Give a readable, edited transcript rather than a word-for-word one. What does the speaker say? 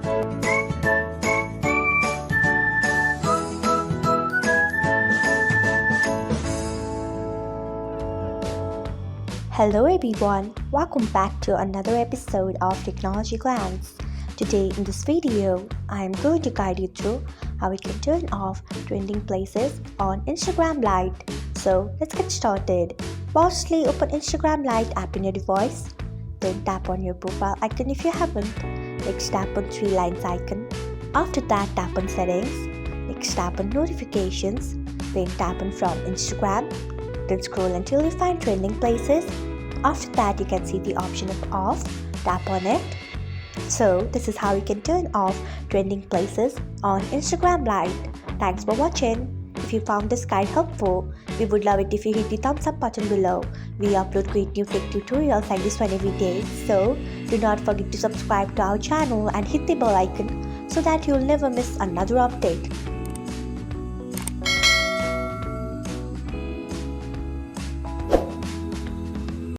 Hello everyone, welcome back to another episode of Technologyglance. Today in this video, I am going to guide you through how we can turn off trending places on Instagram Lite. So let's get started. Firstly, open Instagram Lite app in your device. Then tap on your profile icon if you haven't. Next tap on three lines icon. After that, tap on settings. Next tap on notifications. Then tap on from Instagram. Then scroll until you find trending places. After that, you can see the option of off. Tap on it. So this is how you can turn off trending places on Instagram Lite. Thanks for watching. If you found this guide helpful, we would love it if you hit the thumbs up button below. We upload great new tech tutorials like this one every day. So do not forget to subscribe to our channel and hit the bell icon so that you'll never miss another update.